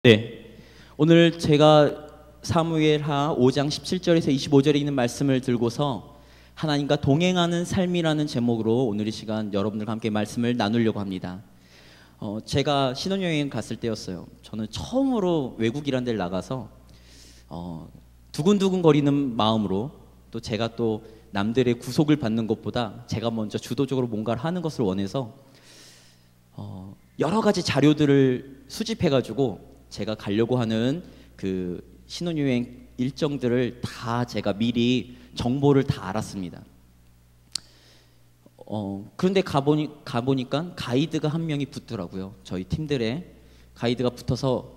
네, 오늘 제가 사무엘하 5장 17절에서 25절에 있는 말씀을 들고서 하나님과 동행하는 삶이라는 제목으로 오늘 이 시간 여러분들과 함께 말씀을 나누려고 합니다. 제가 신혼여행 갔을 때였어요. 저는 처음으로 외국이라는 데를 나가서 두근두근 거리는 마음으로, 또 제가 또 남들의 구속을 받는 것보다 제가 먼저 주도적으로 뭔가를 하는 것을 원해서 여러 가지 자료들을 수집해가지고 제가 가려고 하는 그 신혼여행 일정들을 다 제가 미리 정보를 다 알았습니다. 그런데 가보니까 가이드가 한 명이 붙더라고요. 저희 팀들의 가이드가 붙어서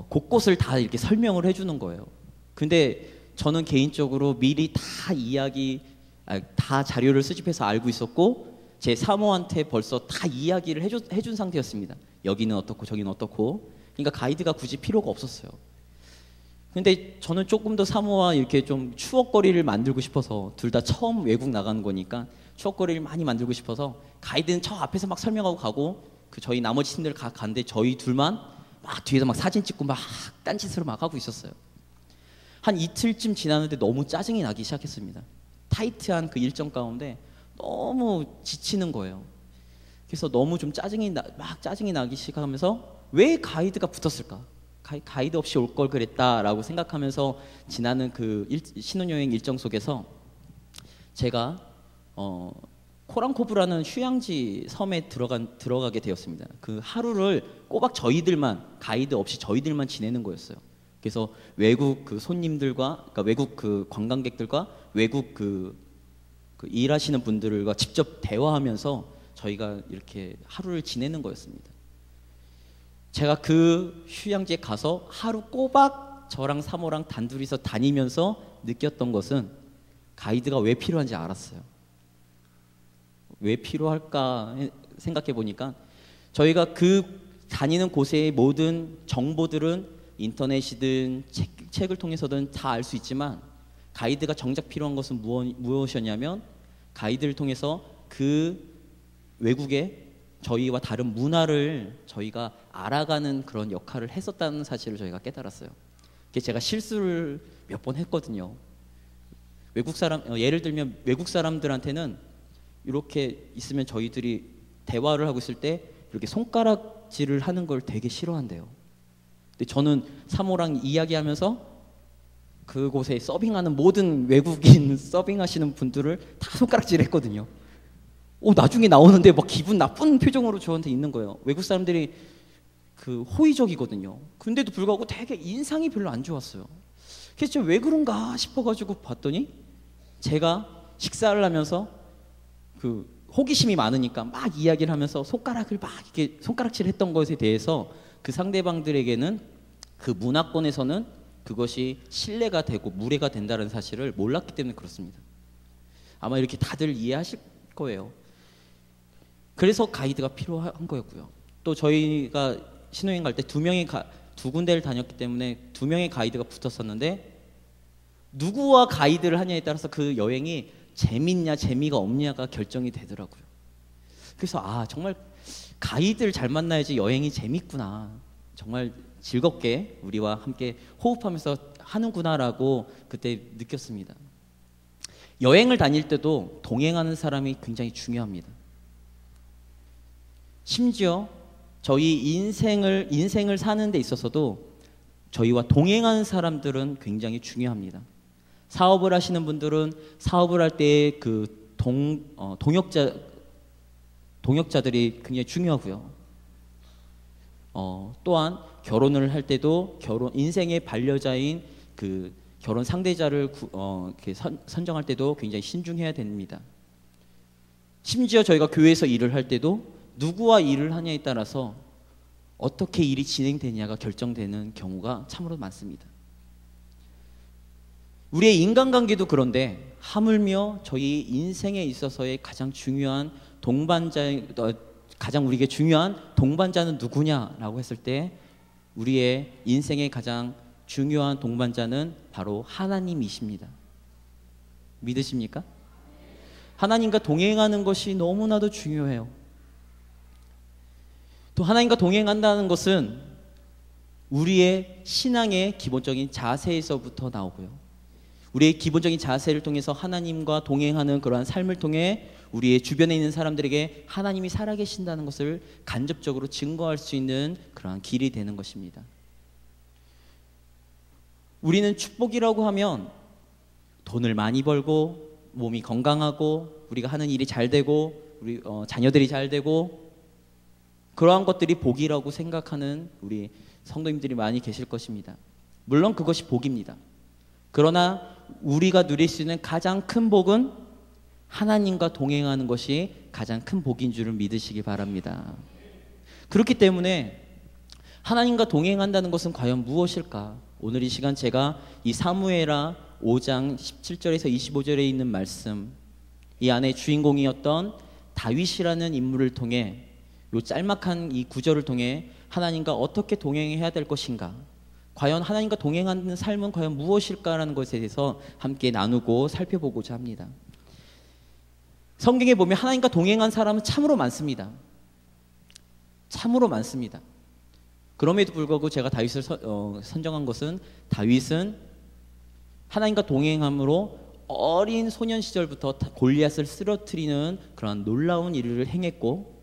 곳곳을 다 이렇게 설명을 해주는 거예요. 근데 저는 개인적으로 미리 다 자료를 수집해서 알고 있었고, 제 사모한테 벌써 다 이야기를 해준 상태였습니다. 여기는 어떻고 저기는 어떻고. 그러니까 가이드가 굳이 필요가 없었어요. 근데 저는 조금 더 사모와 이렇게 좀 추억거리를 만들고 싶어서, 둘 다 처음 외국 나가는 거니까 추억거리를 많이 만들고 싶어서 가이드는 저 앞에서 막 설명하고 가고, 저희 나머지 팀들 가는데 저희 둘만 막 뒤에서 막 사진 찍고 막 딴짓으로 막 하고 있었어요. 한 이틀쯤 지났는데 너무 짜증이 나기 시작했습니다. 타이트한 그 일정 가운데 너무 지치는 거예요. 그래서 너무 좀 짜증이 나기 시작하면서 왜 가이드가 붙었을까? 가이드 없이 올 걸 그랬다라고 생각하면서 지나는 그 신혼여행 일정 속에서 제가 코랑코브라는 휴양지 섬에 들어가게 되었습니다. 그 하루를 꼬박 저희들만, 가이드 없이 저희들만 지내는 거였어요. 그래서 외국 그 손님들과, 그러니까 외국 그 관광객들과 외국 그 일하시는 분들과 직접 대화하면서 저희가 이렇게 하루를 지내는 거였습니다. 제가 그 휴양지에 가서 하루 꼬박 저랑 사모랑 단둘이서 다니면서 느꼈던 것은 가이드가 왜 필요한지 알았어요. 왜 필요할까 생각해 보니까 저희가 그 다니는 곳의 모든 정보들은 인터넷이든 책을 통해서든 다 알 수 있지만, 가이드가 정작 필요한 것은 무엇이었냐면, 가이드를 통해서 그 외국의 저희와 다른 문화를 저희가 알아가는 그런 역할을 했었다는 사실을 저희가 깨달았어요. 그게 제가 실수를 몇 번 했거든요. 예를 들면 외국 사람들한테는 이렇게 있으면 저희들이 대화를 하고 있을 때 이렇게 손가락질을 하는 걸 되게 싫어한대요. 근데 저는 사모랑 이야기하면서 그곳에 서빙하는 모든 외국인 서빙하시는 분들을 다 손가락질 했거든요. 나중에 나오는데 막 기분 나쁜 표정으로 저한테 있는 거예요. 외국 사람들이 호의적이거든요. 근데도 불구하고 되게 인상이 별로 안 좋았어요. 그래서 왜 그런가 싶어가지고 봤더니, 제가 식사를 하면서 호기심이 많으니까 막 이야기를 하면서 손가락을 막 이렇게 손가락질 했던 것에 대해서 그 상대방들에게는, 그 문화권에서는 그것이 신뢰가 되고 무례가 된다는 사실을 몰랐기 때문에 그렇습니다. 아마 이렇게 다들 이해하실 거예요. 그래서 가이드가 필요한 거였고요. 또 저희가 신혼여행 갈 때 두 군데를 다녔기 때문에 2명의 가이드가 붙었었는데, 누구와 가이드를 하냐에 따라서 그 여행이 재밌냐 재미가 없냐가 결정이 되더라고요. 그래서 정말 가이드를 잘 만나야지 여행이 재밌구나, 정말 즐겁게 우리와 함께 호흡하면서 하는구나라고 그때 느꼈습니다. 여행을 다닐 때도 동행하는 사람이 굉장히 중요합니다. 심지어 저희 인생을 사는 데 있어서도 저희와 동행하는 사람들은 굉장히 중요합니다. 사업을 하시는 분들은 사업을 할 때 그 동역자들이 굉장히 중요하고요. 또한 결혼을 할 때도 인생의 반려자인 그 결혼 상대자를 선정할 때도 굉장히 신중해야 됩니다. 심지어 저희가 교회에서 일을 할 때도 누구와 일을 하냐에 따라서 어떻게 일이 진행되냐가 결정되는 경우가 참으로 많습니다. 우리의 인간관계도 그런데, 하물며 저희 인생에 있어서의 가장 우리에게 중요한 동반자는 누구냐라고 했을 때, 우리의 인생의 가장 중요한 동반자는 바로 하나님이십니다. 믿으십니까? 하나님과 동행하는 것이 너무나도 중요해요. 또 하나님과 동행한다는 것은 우리의 신앙의 기본적인 자세에서부터 나오고요. 우리의 기본적인 자세를 통해서 하나님과 동행하는 그러한 삶을 통해 우리의 주변에 있는 사람들에게 하나님이 살아계신다는 것을 간접적으로 증거할 수 있는 그러한 길이 되는 것입니다. 우리는 축복이라고 하면 돈을 많이 벌고 몸이 건강하고 우리가 하는 일이 잘 되고 우리 자녀들이 잘 되고 그러한 것들이 복이라고 생각하는 우리 성도님들이 많이 계실 것입니다. 물론 그것이 복입니다. 그러나 우리가 누릴 수 있는 가장 큰 복은 하나님과 동행하는 것이 가장 큰 복인 줄을 믿으시기 바랍니다. 그렇기 때문에 하나님과 동행한다는 것은 과연 무엇일까? 오늘 이 시간 제가 이 사무엘하 5장 17절에서 25절에 있는 말씀, 이 안에 주인공이었던 다윗이라는 인물을 통해 이 짤막한 이 구절을 통해 하나님과 어떻게 동행해야 될 것인가, 과연 하나님과 동행하는 삶은 과연 무엇일까라는 것에 대해서 함께 나누고 살펴보고자 합니다. 성경에 보면 하나님과 동행한 사람은 참으로 많습니다. 참으로 많습니다. 그럼에도 불구하고 제가 다윗을 선정한 것은, 다윗은 하나님과 동행함으로 어린 소년 시절부터 골리앗을 쓰러뜨리는 그런 놀라운 일을 행했고,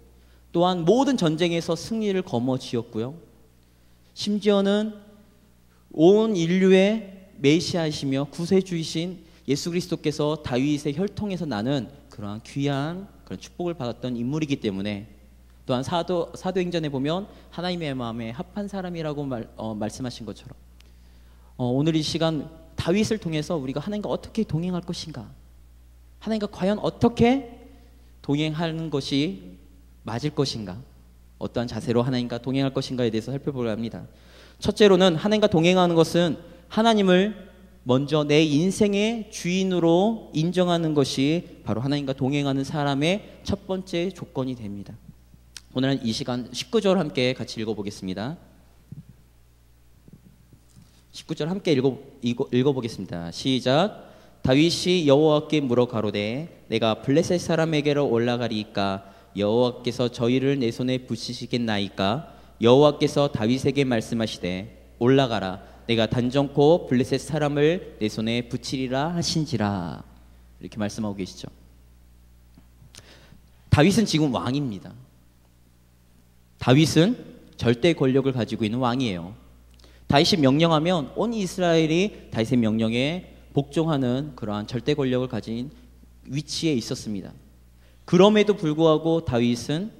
또한 모든 전쟁에서 승리를 거머쥐었고요. 심지어는 온 인류의 메시아이시며 구세주이신 예수 그리스도께서 다윗의 혈통에서 나는 그러한 귀한 그런 축복을 받았던 인물이기 때문에, 또한 사도행전에 보면 하나님의 마음에 합한 사람이라고 말씀하신 것처럼 오늘 이 시간 다윗을 통해서 우리가 하나님과 어떻게 동행할 것인가, 하나님과 과연 어떻게 동행하는 것이 맞을 것인가, 어떠한 자세로 하나님과 동행할 것인가에 대해서 살펴보려 합니다. 첫째로는 하나님과 동행하는 것은 하나님을 먼저 내 인생의 주인으로 인정하는 것이 바로 하나님과 동행하는 사람의 첫 번째 조건이 됩니다. 오늘은 이 시간 19절 함께 같이 읽어보겠습니다. 19절 함께 읽어보겠습니다. 시작. 다윗이 여호와께 물어 가로되 내가 블레셋 사람에게로 올라가리이까 여호와께서 저희를 내 손에 붙이시겠나이까. 여호와께서 다윗에게 말씀하시되 올라가라 내가 단정코 블레셋 사람을 내 손에 붙이리라 하신지라. 이렇게 말씀하고 계시죠. 다윗은 지금 왕입니다. 다윗은 절대 권력을 가지고 있는 왕이에요. 다윗이 명령하면 온 이스라엘이 다윗의 명령에 복종하는 그러한 절대 권력을 가진 위치에 있었습니다. 그럼에도 불구하고 다윗은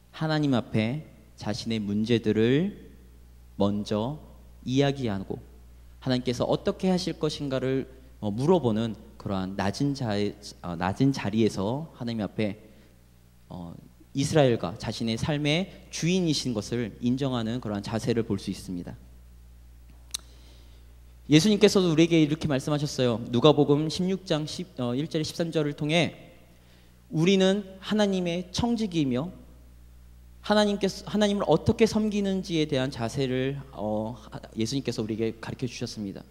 하나님 앞에 자신의 문제들을 먼저 이야기하고 하나님께서 어떻게 하실 것인가를 물어보는 그러한 낮은 자리에서 하나님 앞에 이스라엘과 자신의 삶의 주인이신 것을 인정하는 그러한 자세를 볼 수 있습니다. 예수님께서도 우리에게 이렇게 말씀하셨어요. 누가복음 16장 1절 13절을 통해 우리는 하나님의 청지기이며 하나님을 어떻게 섬기는지에 대한 자세를 예수님께서 우리에게 가르쳐 주셨습니다.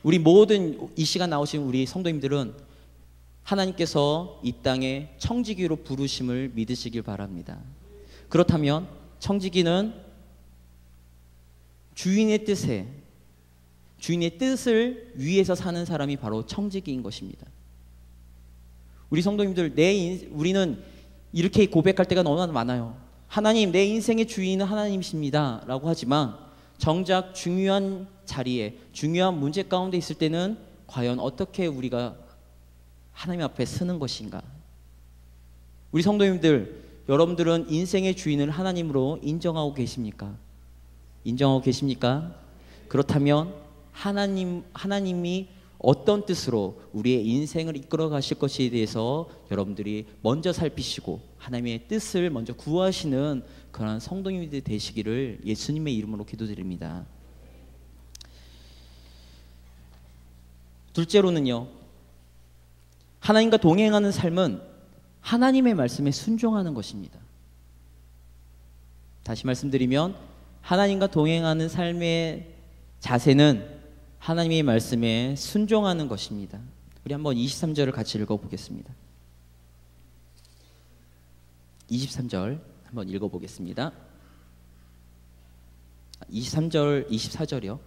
우리 모든 이 시간 나오신 우리 성도님들은 하나님께서 이 땅에 청지기로 부르심을 믿으시길 바랍니다. 그렇다면 청지기는 주인의 뜻을 위해서 사는 사람이 바로 청지기인 것입니다. 우리 성도님들, 우리는 이렇게 고백할 때가 너무나 많아요. 하나님, 내 인생의 주인은 하나님이십니다 라고 하지만 정작 중요한 자리에 중요한 문제 가운데 있을 때는 과연 어떻게 우리가 하나님 앞에 서는 것인가? 우리 성도님들, 여러분들은 인생의 주인을 하나님으로 인정하고 계십니까? 인정하고 계십니까? 그렇다면 하나님이 어떤 뜻으로 우리의 인생을 이끌어 가실 것에 대해서 여러분들이 먼저 살피시고 하나님의 뜻을 먼저 구하시는 그런 성도님들이 되시기를 예수님의 이름으로 기도드립니다. 둘째로는요, 하나님과 동행하는 삶은 하나님의 말씀에 순종하는 것입니다. 다시 말씀드리면 하나님과 동행하는 삶의 자세는 하나님의 말씀에 순종하는 것입니다. 우리 한번 23절을 같이 읽어보겠습니다. 23절 한번 읽어보겠습니다. 23절, 24절이요.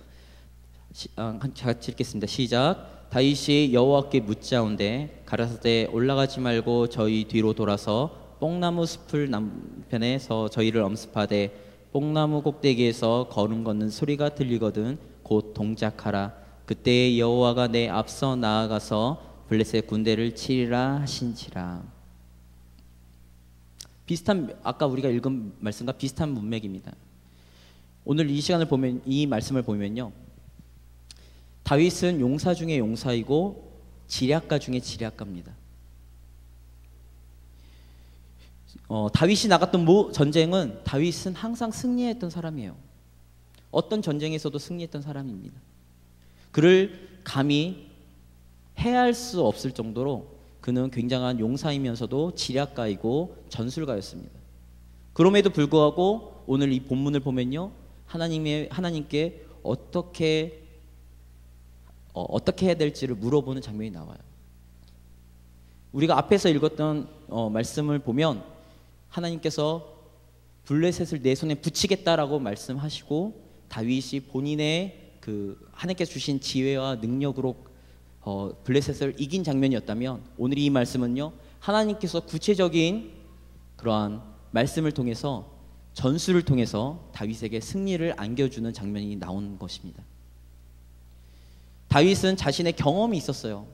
같이 읽겠습니다. 시작. 다윗이 여호와께 묻자온데 가라사대 올라가지 말고 저희 뒤로 돌아서 뽕나무 숲을 남편에서 저희를 엄습하되 뽕나무 꼭대기에서 걸음 걷는 소리가 들리거든 곧 동작하라. 그때 여호와가 내 앞서 나아가서 블레셋 군대를 치리라 하신지라. 비슷한, 아까 우리가 읽은 말씀과 비슷한 문맥입니다. 오늘 이 시간을 보면, 이 말씀을 보면요, 다윗은 용사 중에 용사이고 지략가 중에 지략가입니다. 다윗이 나갔던 전쟁은 다윗은 항상 승리했던 사람이에요. 어떤 전쟁에서도 승리했던 사람입니다. 그를 감히 해할 수 없을 정도로 그는 굉장한 용사이면서도 지략가이고 전술가였습니다. 그럼에도 불구하고 오늘 이 본문을 보면요, 하나님께 어떻게 해야 될지를 물어보는 장면이 나와요. 우리가 앞에서 읽었던 말씀을 보면 하나님께서 블레셋을 내 손에 붙이겠다라고 말씀하시고 다윗이 본인의 그 하나님께서 주신 지혜와 능력으로 블레셋을 이긴 장면이었다면, 오늘 이 말씀은요, 하나님께서 구체적인 그러한 말씀을 통해서, 전술을 통해서 다윗에게 승리를 안겨주는 장면이 나온 것입니다. 다윗은 자신의 경험이 있었어요.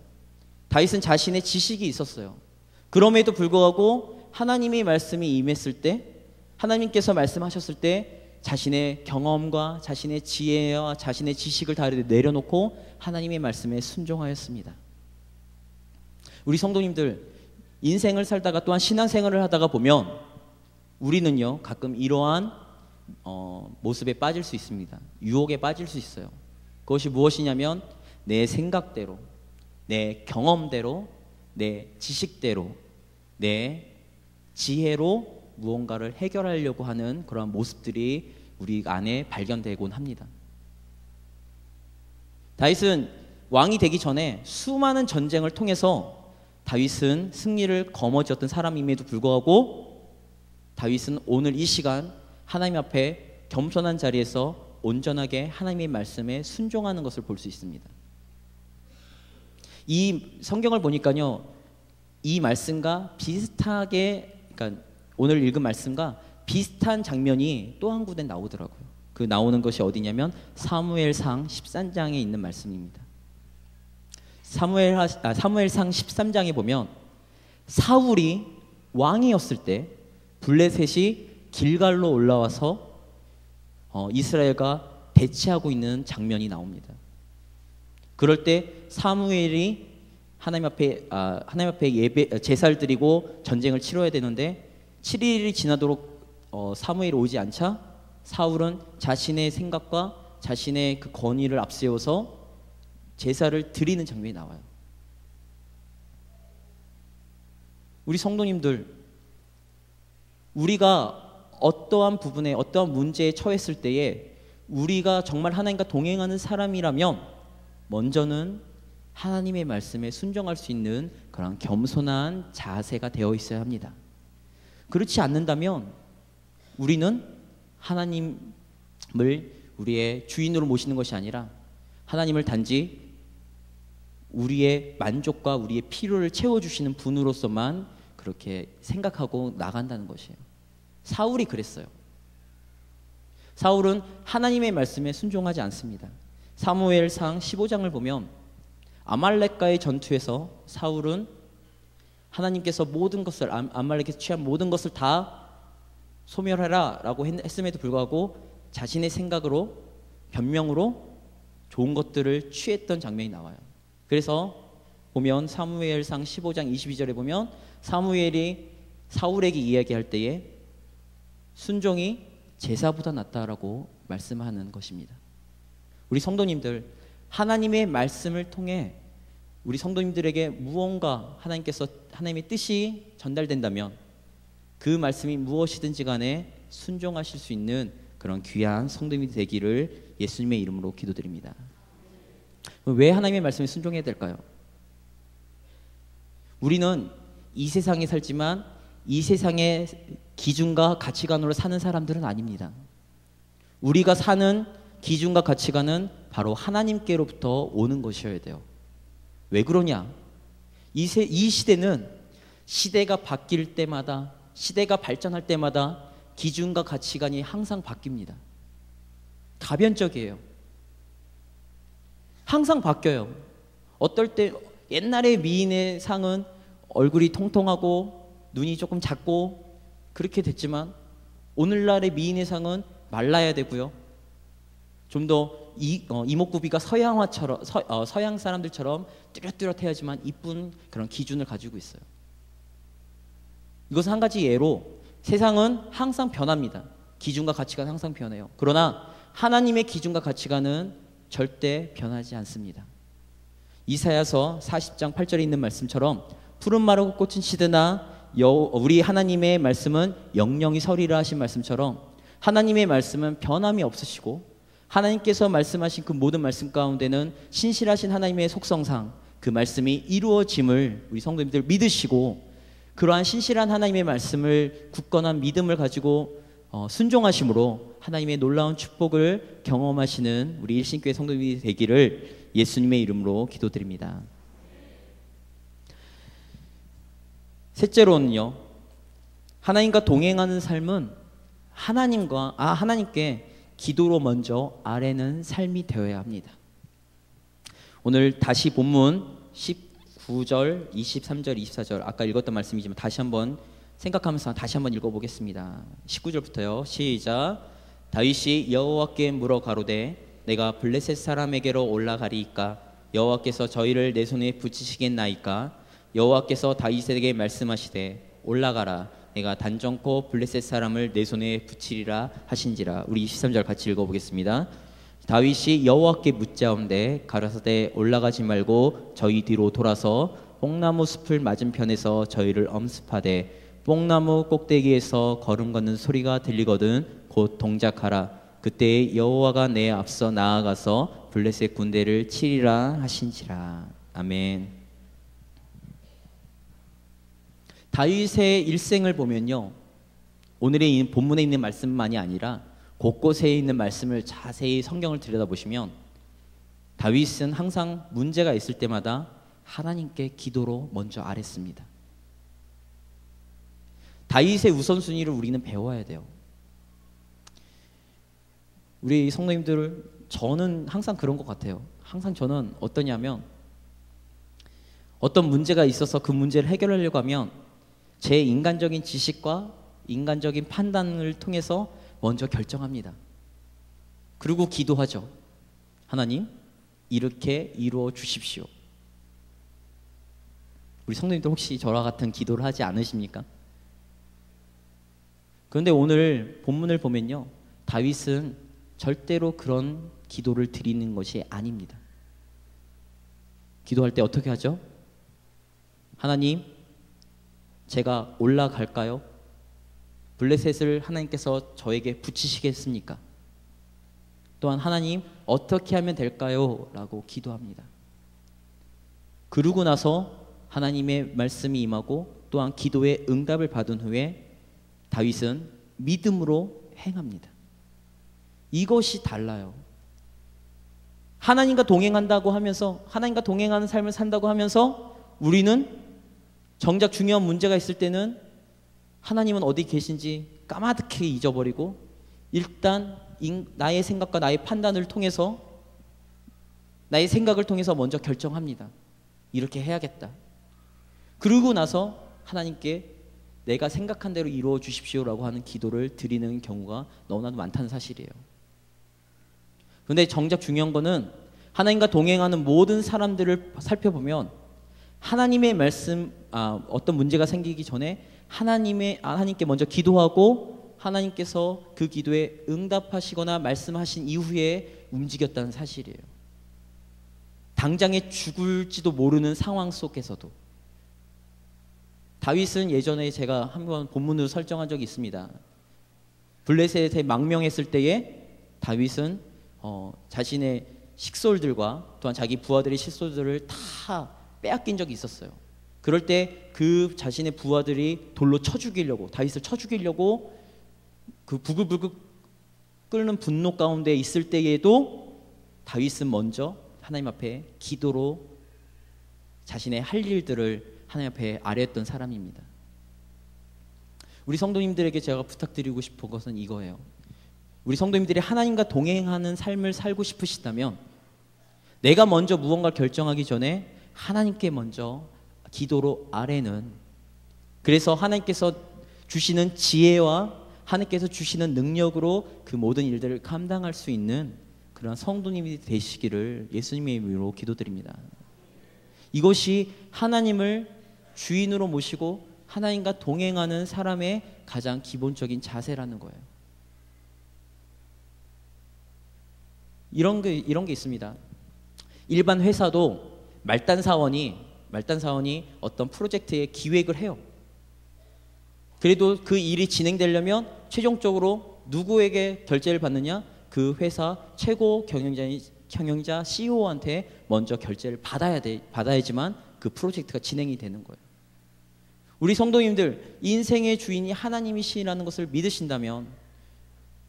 다윗은 자신의 지식이 있었어요. 그럼에도 불구하고 하나님의 말씀이 임했을 때, 하나님께서 말씀하셨을 때 자신의 경험과 자신의 지혜와 자신의 지식을 다 내려놓고 하나님의 말씀에 순종하였습니다. 우리 성도님들, 인생을 살다가 또한 신앙생활을 하다가 보면 우리는요, 가끔 이러한 모습에 빠질 수 있습니다. 유혹에 빠질 수 있어요. 그것이 무엇이냐면 내 생각대로, 내 경험대로, 내 지식대로, 내 지혜로 무언가를 해결하려고 하는 그런 모습들이 우리 안에 발견되곤 합니다. 다윗은 왕이 되기 전에 수많은 전쟁을 통해서 다윗은 승리를 거머쥐었던 사람임에도 불구하고 다윗은 오늘 이 시간 하나님 앞에 겸손한 자리에서 온전하게 하나님의 말씀에 순종하는 것을 볼 수 있습니다. 이 성경을 보니까요, 이 말씀과 비슷하게, 그러니까 오늘 읽은 말씀과 비슷한 장면이 또 한 군데 나오더라고요. 그 나오는 것이 어디냐면 사무엘상 13장에 있는 말씀입니다. 사무엘상 13장에 보면 사울이 왕이었을 때 블레셋이 길갈로 올라와서 이스라엘과 대치하고 있는 장면이 나옵니다. 그럴 때 사무엘이 하나님 앞에 제사를 드리고 전쟁을 치러야 되는데 7일이 지나도록 사무엘이 오지 않자 사울은 자신의 생각과 자신의 그 권위를 앞세워서 제사를 드리는 장면이 나와요. 우리 성도님들, 우리가 어떠한 부분에 어떠한 문제에 처했을 때에 우리가 정말 하나님과 동행하는 사람이라면 먼저는 하나님의 말씀에 순종할 수 있는 그런 겸손한 자세가 되어 있어야 합니다. 그렇지 않는다면 우리는 하나님을 우리의 주인으로 모시는 것이 아니라 하나님을 단지 우리의 만족과 우리의 필요를 채워주시는 분으로서만 그렇게 생각하고 나간다는 것이에요. 사울이 그랬어요. 사울은 하나님의 말씀에 순종하지 않습니다. 사무엘상 15장을 보면 아말렉과의 전투에서 사울은 하나님께서 모든 것을, 아말렉에서 취한 모든 것을 다 소멸하라 라고 했음에도 불구하고 자신의 생각으로, 변명으로 좋은 것들을 취했던 장면이 나와요. 그래서 보면 사무엘상 15장 22절에 보면 사무엘이 사울에게 이야기할 때에 순종이 제사보다 낫다라고 말씀하는 것입니다. 우리 성도님들, 하나님의 말씀을 통해 우리 성도님들에게 무언가 하나님의 뜻이 전달된다면 그 말씀이 무엇이든지 간에 순종하실 수 있는 그런 귀한 성도님이 되기를 예수님의 이름으로 기도드립니다. 왜 하나님의 말씀에 순종해야 될까요? 우리는 이 세상에 살지만 이 세상의 기준과 가치관으로 사는 사람들은 아닙니다. 우리가 사는 기준과 가치관은 바로 하나님께로부터 오는 것이어야 돼요. 왜 그러냐? 이 시대는 시대가 바뀔 때마다, 시대가 발전할 때마다 기준과 가치관이 항상 바뀝니다. 가변적이에요. 항상 바뀌어요. 어떨 때 옛날에 미인의 상은 얼굴이 통통하고 눈이 조금 작고 그렇게 됐지만 오늘날의 미인의 상은 말라야 되고요. 좀 더 이목구비가 서양화처럼 서양 사람들처럼 뚜렷뚜렷해야지만 이쁜 그런 기준을 가지고 있어요. 이것은 한 가지 예로 세상은 항상 변합니다. 기준과 가치관은 항상 변해요. 그러나 하나님의 기준과 가치관은 절대 변하지 않습니다. 이사야서 40장 8절에 있는 말씀처럼 푸른 마르고 꽃은 시드나 우리 하나님의 말씀은 영영이 서리라 하신 말씀처럼 하나님의 말씀은 변함이 없으시고 하나님께서 말씀하신 그 모든 말씀 가운데는 신실하신 하나님의 속성상 그 말씀이 이루어짐을 우리 성도님들 믿으시고 그러한 신실한 하나님의 말씀을 굳건한 믿음을 가지고 순종하심으로 하나님의 놀라운 축복을 경험하시는 우리 일신교회 성도님이 되기를 예수님의 이름으로 기도드립니다. 셋째로는요, 하나님과 동행하는 삶은 하나님께 기도로 먼저 아뢰는 삶이 되어야 합니다. 오늘 다시 본문 19절, 23절, 24절 아까 읽었던 말씀이지만 다시 한번 생각하면서 다시 한번 읽어보겠습니다. 19절부터요. 시작. 다윗이 여호와께 물어 가로되 내가 블레셋 사람에게로 올라가리이까 여호와께서 저희를 내 손에 붙이시겠나이까 여호와께서 다윗에게 말씀하시되 올라가라 내가 단정코 블레셋 사람을 내 손에 붙이리라 하신지라. 우리 23절 같이 읽어보겠습니다. 다윗이 여호와께 묻자온데 가라사대 올라가지 말고 저희 뒤로 돌아서 뽕나무 숲을 맞은편에서 저희를 엄습하되 뽕나무 꼭대기에서 걸음 걷는 소리가 들리거든 곧 동작하라. 그때 여호와가 내 앞서 나아가서 블레셋 군대를 치리라 하신지라. 아멘. 다윗의 일생을 보면요, 오늘의 본문에 있는 말씀만이 아니라 곳곳에 있는 말씀을 자세히 성경을 들여다보시면 다윗은 항상 문제가 있을 때마다 하나님께 기도로 먼저 아뢰습니다. 다윗의 우선순위를 우리는 배워야 돼요. 우리 성도님들, 저는 항상 그런 것 같아요. 항상 저는 어떠냐면 어떤 문제가 있어서 그 문제를 해결하려고 하면 제 인간적인 지식과 인간적인 판단을 통해서 먼저 결정합니다. 그리고 기도하죠. 하나님, 이렇게 이루어 주십시오. 우리 성도님들 혹시 저와 같은 기도를 하지 않으십니까? 그런데 오늘 본문을 보면요, 다윗은 절대로 그런 기도를 드리는 것이 아닙니다. 기도할 때 어떻게 하죠? 하나님, 제가 올라갈까요? 블레셋을 하나님께서 저에게 붙이시겠습니까? 또한 하나님, 어떻게 하면 될까요? 라고 기도합니다. 그러고 나서 하나님의 말씀이 임하고 또한 기도의 응답을 받은 후에 다윗은 믿음으로 행합니다. 이것이 달라요. 하나님과 동행한다고 하면서, 하나님과 동행하는 삶을 산다고 하면서 우리는 정작 중요한 문제가 있을 때는 하나님은 어디 계신지 까마득히 잊어버리고 일단 나의 생각과 나의 판단을 통해서, 나의 생각을 통해서 먼저 결정합니다. 이렇게 해야겠다. 그러고 나서 하나님께 내가 생각한 대로 이루어 주십시오라고 하는 기도를 드리는 경우가 너무나도 많다는 사실이에요. 그런데 정작 중요한 거는 하나님과 동행하는 모든 사람들을 살펴보면 하나님의 말씀, 어떤 문제가 생기기 전에 하나님께 먼저 기도하고 하나님께서 그 기도에 응답하시거나 말씀하신 이후에 움직였다는 사실이에요. 당장에 죽을지도 모르는 상황 속에서도. 다윗은 예전에 제가 한번 본문으로 설정한 적이 있습니다. 블레셋에 망명했을 때에 다윗은 자신의 식솔들과 또한 자기 부하들의 식솔들을 다 빼앗긴 적이 있었어요. 그럴 때 그 자신의 부하들이 돌로 쳐 죽이려고, 다윗을 쳐 죽이려고 그 부글부글 끓는 분노 가운데 있을 때에도 다윗은 먼저 하나님 앞에 기도로 자신의 할 일들을 하나님 앞에 아뢰었던 사람입니다. 우리 성도님들에게 제가 부탁드리고 싶은 것은 이거예요. 우리 성도님들이 하나님과 동행하는 삶을 살고 싶으시다면 내가 먼저 무언가를 결정하기 전에 하나님께 먼저 기도로 아뢰는, 그래서 하나님께서 주시는 지혜와 하나님께서 주시는 능력으로 그 모든 일들을 감당할 수 있는 그런 성도님이 되시기를 예수님의 이름으로 기도드립니다. 이것이 하나님을 주인으로 모시고 하나님과 동행하는 사람의 가장 기본적인 자세라는 거예요. 이런 게 있습니다. 일반 회사도 말단 사원이 어떤 프로젝트의 기획을 해요. 그래도 그 일이 진행되려면 최종적으로 누구에게 결제를 받느냐? 그 회사 최고 경영자 CEO한테 먼저 결제를 받아야지만 그 프로젝트가 진행이 되는 거예요. 우리 성도님들, 인생의 주인이 하나님이시라는 것을 믿으신다면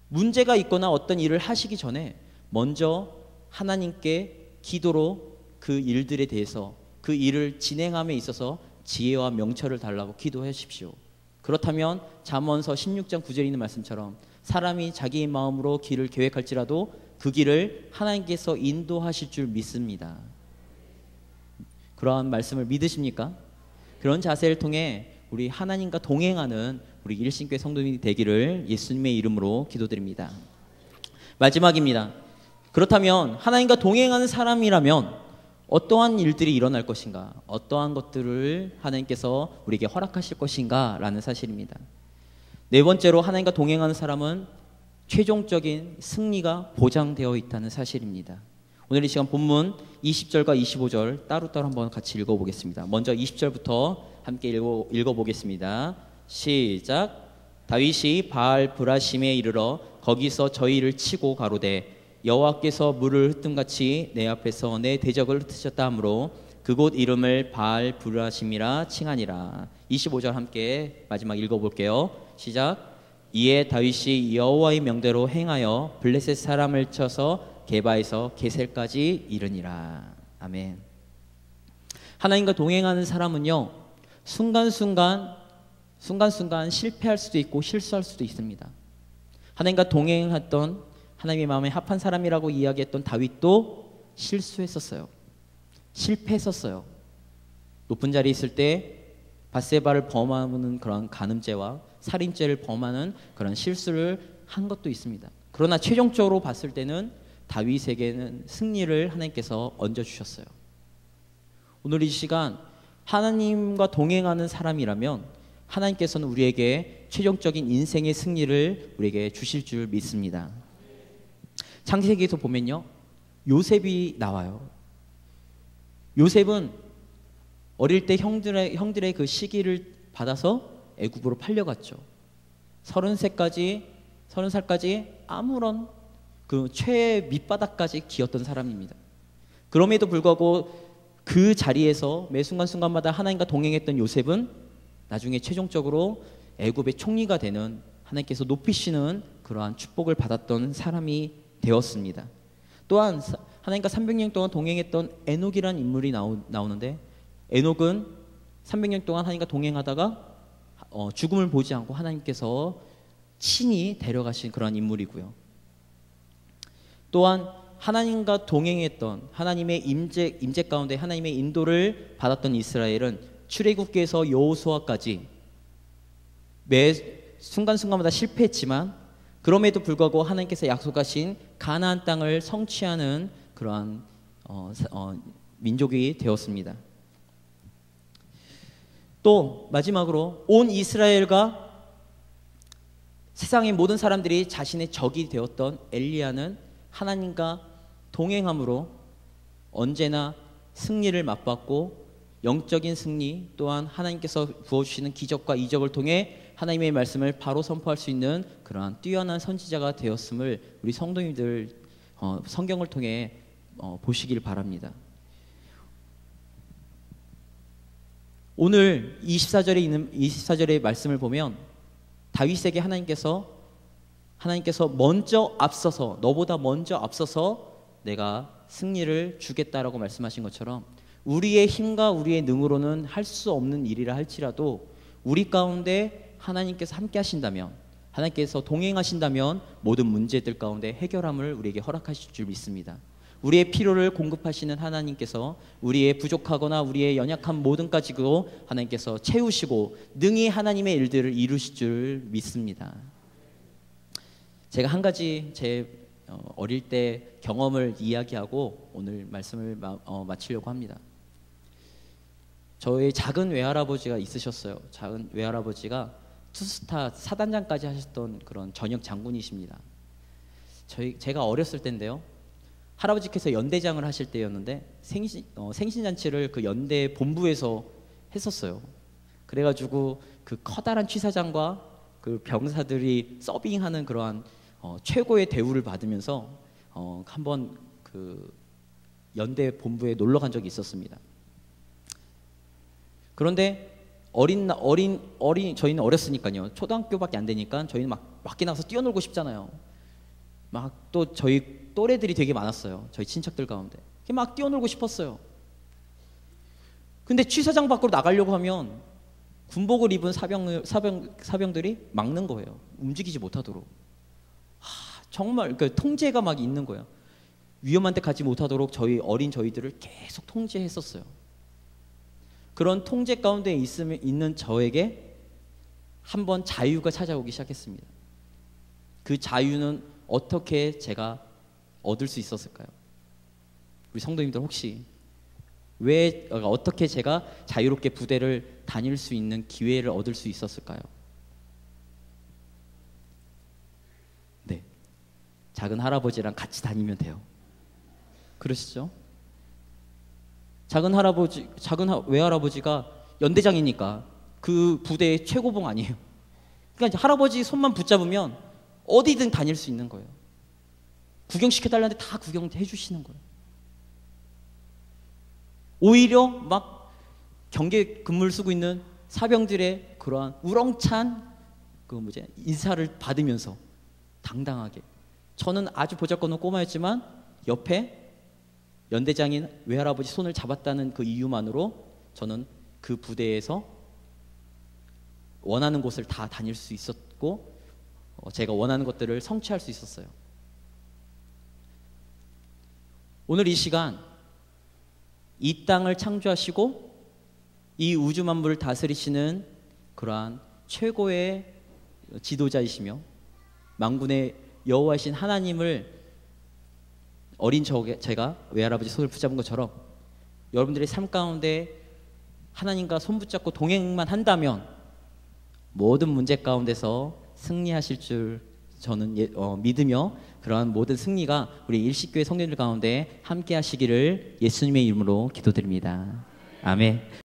문제가 있거나 어떤 일을 하시기 전에 먼저 하나님께 기도로 그 일들에 대해서, 그 일을 진행함에 있어서 지혜와 명철을 달라고 기도하십시오. 그렇다면 잠언서 16장 9절에 있는 말씀처럼 사람이 자기의 마음으로 길을 계획할지라도 그 길을 하나님께서 인도하실 줄 믿습니다. 그러한 말씀을 믿으십니까? 그런 자세를 통해 우리 하나님과 동행하는 우리 일신교회 성도님이 되기를 예수님의 이름으로 기도드립니다. 마지막입니다. 그렇다면 하나님과 동행하는 사람이라면 어떠한 일들이 일어날 것인가, 어떠한 것들을 하나님께서 우리에게 허락하실 것인가 라는 사실입니다. 네 번째로, 하나님과 동행하는 사람은 최종적인 승리가 보장되어 있다는 사실입니다. 오늘 이 시간 본문 20절과 25절 따로따로 한번 같이 읽어보겠습니다. 먼저 20절부터 함께 읽어보겠습니다. 시작. 다윗이 바알 브라심에 이르러 거기서 저희를 치고 가로되 여호와께서 물을 흩음같이 내 앞에서 내 대적을 흩으셨다 하므로 그곳 이름을 바알 브라심이라 칭하니라. 25절 함께 마지막 읽어볼게요. 시작. 이에 다윗이 여호와의 명대로 행하여 블레셋 사람을 쳐서 게바에서 게셀까지 이르니라. 아멘. 하나님과 동행하는 사람은요, 순간순간 실패할 수도 있고 실수할 수도 있습니다. 하나님과 동행했던, 하나님의 마음에 합한 사람이라고 이야기했던 다윗도 실수했었어요. 실패했었어요. 높은 자리에 있을 때 밧세바를 범하는 그런 간음죄와 살인죄를 범하는 그런 실수를 한 것도 있습니다. 그러나 최종적으로 봤을 때는 다윗에게는 승리를 하나님께서 얹어주셨어요. 오늘 이 시간 하나님과 동행하는 사람이라면 하나님께서는 우리에게 최종적인 인생의 승리를 우리에게 주실 줄 믿습니다. 창세기에서 보면요, 요셉이 나와요. 요셉은 어릴 때 형들의 그 시기를 받아서 애굽으로 팔려갔죠. 30살까지 아무런 그 최의 밑바닥까지 기었던 사람입니다. 그럼에도 불구하고 그 자리에서 매 순간순간마다 하나님과 동행했던 요셉은 나중에 최종적으로 애굽의 총리가 되는, 하나님께서 높이시는 그러한 축복을 받았던 사람이 되었습니다. 또한 하나님과 300년 동안 동행했던 에녹이라는 인물이 나오는데, 에녹은 300년 동안 하나님과 동행하다가 죽음을 보지 않고 하나님께서 친히 데려가신 그런 인물이고요. 또한 하나님과 동행했던, 하나님의 임재 가운데 하나님의 인도를 받았던 이스라엘은 출애굽기에서 여호수아까지 매 순간순간마다 실패했지만 그럼에도 불구하고 하나님께서 약속하신 가나안 땅을 성취하는 그러한 민족이 되었습니다. 또 마지막으로 온 이스라엘과 세상의 모든 사람들이 자신의 적이 되었던 엘리야는 하나님과 동행함으로 언제나 승리를 맛봤고, 영적인 승리 또한 하나님께서 부어주시는 기적과 이적을 통해 하나님의 말씀을 바로 선포할 수 있는 그러한 뛰어난 선지자가 되었음을 우리 성도님들 성경을 통해 보시길 바랍니다. 오늘 24절의 말씀을 보면 다윗에게 하나님께서 하나님께서 먼저 앞서서, 너보다 먼저 앞서서 내가 승리를 주겠다라고 말씀하신 것처럼 우리의 힘과 우리의 능으로는 할 수 없는 일이라 할지라도 우리 가운데 하나님께서 함께 하신다면, 하나님께서 동행하신다면 모든 문제들 가운데 해결함을 우리에게 허락하실 줄 믿습니다. 우리의 필요를 공급하시는 하나님께서 우리의 부족하거나 우리의 연약한 모든 가지고 하나님께서 채우시고 능히 하나님의 일들을 이루실 줄 믿습니다. 제가 한 가지 제 어릴 때 경험을 이야기하고 오늘 말씀을 마치려고 합니다. 저희 작은 외할아버지가 있으셨어요. 작은 외할아버지가 투스타 사단장까지 하셨던 그런 전역 장군이십니다. 제가 어렸을 때인데요, 할아버지께서 연대장을 하실 때였는데 생신잔치를 그 연대 본부에서 했었어요. 그래가지고 그 커다란 취사장과 그 병사들이 서빙하는 그러한 최고의 대우를 받으면서 한번 그 연대 본부에 놀러 간 적이 있었습니다. 그런데 저희는 어렸으니까요. 초등학교밖에 안 되니까 저희는 막 밖에 나가서 뛰어놀고 싶잖아요. 막 또 저희 또래들이 되게 많았어요. 저희 친척들 가운데. 막 뛰어놀고 싶었어요. 근데 취사장 밖으로 나가려고 하면 군복을 입은 사병들이 막는 거예요. 움직이지 못하도록. 정말 그 통제가 막 있는 거예요. 위험한 데 가지 못하도록 저희들을 계속 통제했었어요. 그런 통제 가운데 있는 저에게 한번 자유가 찾아오기 시작했습니다. 그 자유는 어떻게 제가 얻을 수 있었을까요? 우리 성도님들 혹시 어떻게 제가 자유롭게 부대를 다닐 수 있는 기회를 얻을 수 있었을까요? 네, 작은 할아버지랑 같이 다니면 돼요. 그러시죠? 작은 외할아버지가 연대장이니까 그 부대의 최고봉 아니에요. 그러니까 이제 할아버지 손만 붙잡으면 어디든 다닐 수 있는 거예요. 구경시켜달라는데 다 구경해 주시는 거예요. 오히려 막 경계 근무를 쓰고 있는 사병들의 그러한 우렁찬 인사를 받으면서 당당하게, 저는 아주 보잘것없는 꼬마였지만 옆에 연대장인 외할아버지 손을 잡았다는 그 이유만으로 저는 그 부대에서 원하는 곳을 다 다닐 수 있었고 제가 원하는 것들을 성취할 수 있었어요. 오늘 이 시간 이 땅을 창조하시고 이 우주 만물을 다스리시는 그러한 최고의 지도자이시며 만군의 여호와이신 하나님을 어린 제가 외할아버지 손을 붙잡은 것처럼 여러분들의 삶 가운데 하나님과 손 붙잡고 동행만 한다면 모든 문제 가운데서 승리하실 줄 저는 믿으며 그러한 모든 승리가 우리 일식교회 성도들 가운데 함께 하시기를 예수님의 이름으로 기도드립니다. 아멘.